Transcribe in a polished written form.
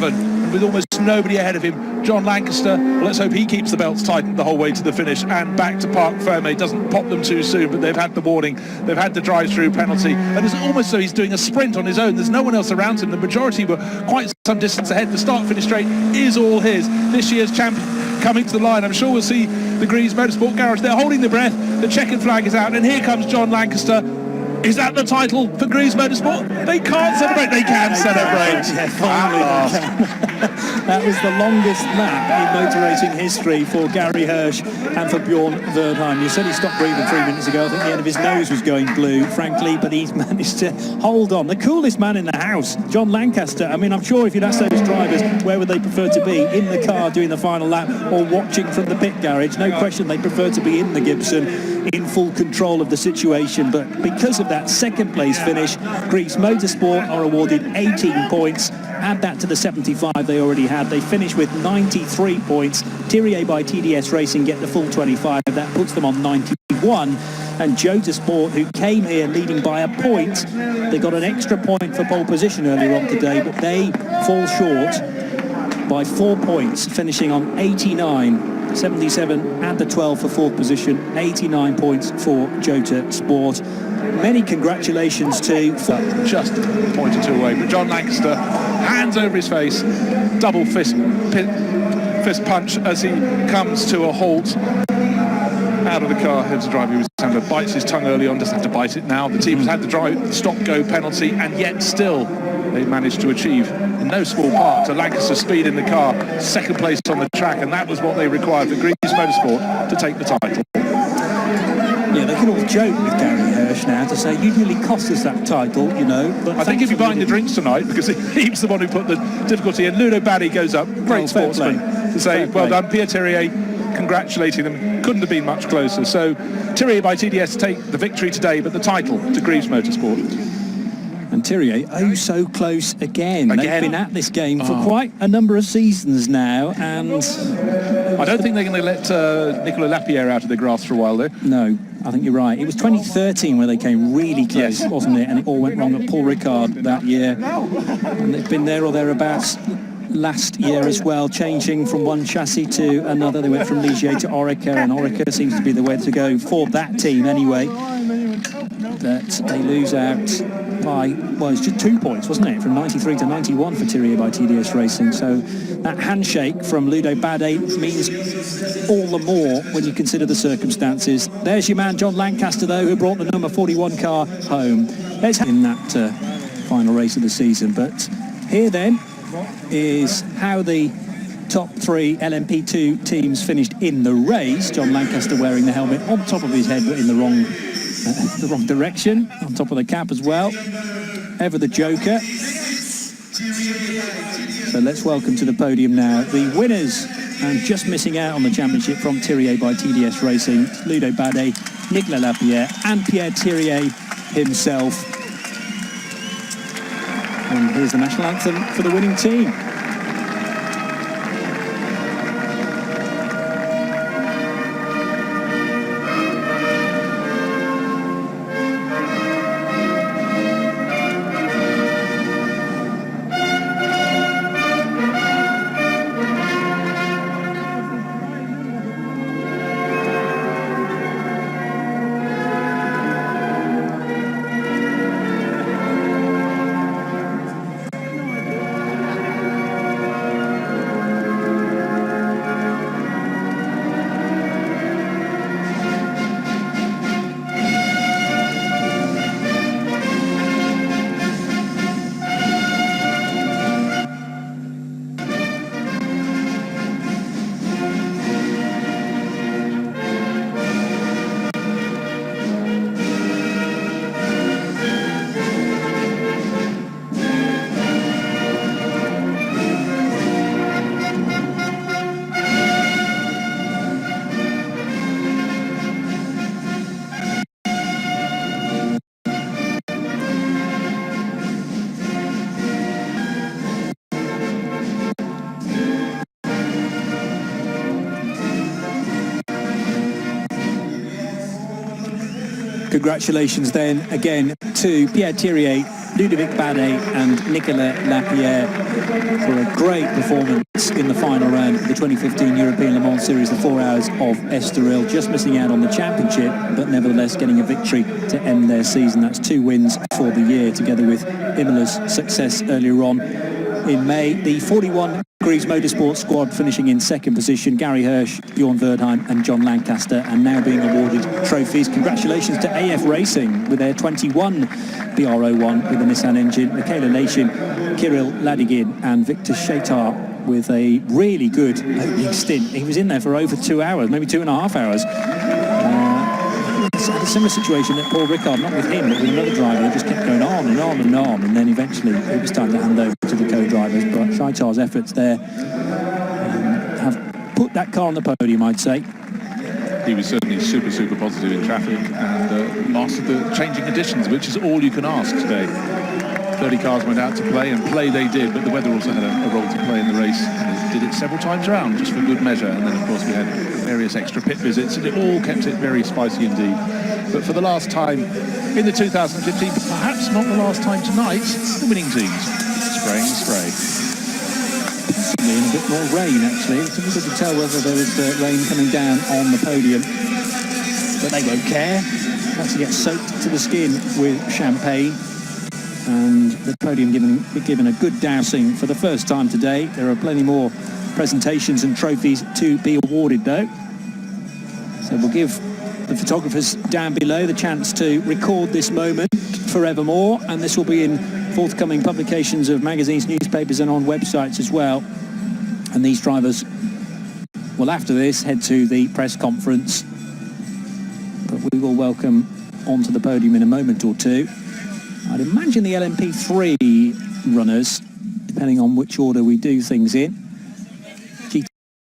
And with almost nobody ahead of him, John Lancaster, well, let's hope he keeps the belts tightened the whole way to the finish and back to Parc Ferme. Doesn't pop them too soon, but they've had the warning. They've had the drive-through penalty. And it's almost so he's doing a sprint on his own. There's no one else around him. The majority were quite some distance ahead. The start-finish straight is all his. This year's champion coming to the line. I'm sure we'll see the Greaves Motorsport Garage. They're holding the breath. The checkered flag is out, and here comes John Lancaster. Is that the title for Greaves Motorsport? They can't celebrate. They can celebrate. Yeah, finally. That was the longest lap in motor racing history for Gary Hirsch and for Bjorn Verdheim. You said he stopped breathing 3 minutes ago. I think the end of his nose was going blue, frankly, but he's managed to hold on. The coolest man in the house, John Lancaster. I mean, I'm sure if you'd asked those drivers where would they prefer to be, in the car doing the final lap or watching from the pit garage, no question they prefer to be in the Gibson in full control of the situation. But because of that second place finish, Greaves Motorsport are awarded 18 points. Add that to the 75 they already had. They finish with 93 points. Thierry by TDS Racing get the full 25. That puts them on 91. And Jota Sport, who came here leading by a point, they got an extra point for pole position earlier on today, but they fall short by 4 points, finishing on 89. 77 and the 12 for fourth position, 89 points for Jota Sport. Many congratulations to... Just a point or two away, but John Lancaster, hands over his face, double fist punch as he comes to a halt. Out of the car, here's the driver who bites his tongue early on, doesn't have to bite it now. The team has had the stop-go penalty, and yet still they managed to achieve, in no small part, to Lancaster's speed in the car, second place on the track, and that was what they required for Greaves Motorsport to take the title. Yeah, they can all joke with Gary Hirsch now to say, you nearly cost us that title, you know. But I think if you're buying the drinks tonight, because he's the one who put the difficulty in. Ludo Baddy goes up, great sportsman, to say, well done, Pierre Thierry, congratulating them. Couldn't have been much closer. So Thierry by TDS take the victory today, but the title to Greaves Motorsport. And Thierry, oh so close again. They've been at this game for quite a number of seasons now, and I don't think they're going to let Nicolas Lapierre out of the grass for a while, though. No, I think you're right. It was 2013 where they came really close, wasn't it? And it all went wrong at Paul Ricard that year. And they've been there or thereabouts last year as well, changing from one chassis to another. They went from Ligier to Orica, and Orica seems to be the way to go for that team anyway. But they lose out by, well, it's just 2 points, wasn't it? From 93 to 91 for Thierry by TDS Racing. So that handshake from Ludo Badé means all the more when you consider the circumstances. There's your man, John Lancaster, though, who brought the number 41 car home. Let's in that final race of the season. But here then is how the top three LMP2 teams finished in the race. John Lancaster wearing the helmet on top of his head, but in the wrong direction, on top of the cap as well. Ever the Joker. So let's welcome to the podium now the winners, and just missing out on the championship from Thierry by TDS Racing, Ludo Badé, Nicolas Lapierre and Pierre Thierry himself. And here's the national anthem for the winning team. Congratulations then again to Pierre Thierry Ludovic Badet and Nicolas Lapierre for a great performance in the final round of the 2015 European Le Mans Series, the 4 hours of Estoril, just missing out on the championship, but nevertheless getting a victory to end their season. That's 2 wins for the year, together with Imola's success earlier on in May. The 41 Degrees Motorsport squad finishing in second position: Gary Hirsch, Bjorn Verdheim and John Lancaster, and now being awarded trophies. Congratulations to AF Racing with their 21 BR01 with the Nissan engine, Michaela Leishin, Kirill Ladigin and Victor Shetar with a really good opening stint. He was in there for over 2 hours, maybe 2.5 hours. Had a similar situation at Paul Ricard, not with him, but with another driver that just kept going on and on and on, and then eventually it was time to hand over to the co-drivers. But Shaitar's efforts there have put that car on the podium, I'd say. He was certainly super positive in traffic and mastered the changing conditions, which is all you can ask today. 30 cars went out to play, and play they did, but the weather also had a role to play in the race, and it did it several times around just for good measure. And then of course we had various extra pit visits, and it all kept it very spicy indeed. But for the last time in the 2015, but perhaps not the last time tonight, the winning teams spraying the spray. In a bit more rain, actually. It's difficult to tell whether there was rain coming down on the podium, but they won't care. That's to get soaked to the skin with champagne. And the podium given a good dousing for the first time today. There are plenty more presentations and trophies to be awarded, though. So we'll give the photographers down below the chance to record this moment forevermore, and this will be in forthcoming publications of magazines, newspapers and on websites as well. And these drivers will, after this, head to the press conference, but we will welcome onto the podium in a moment or two, I'd imagine, the LMP3 runners, depending on which order we do things in.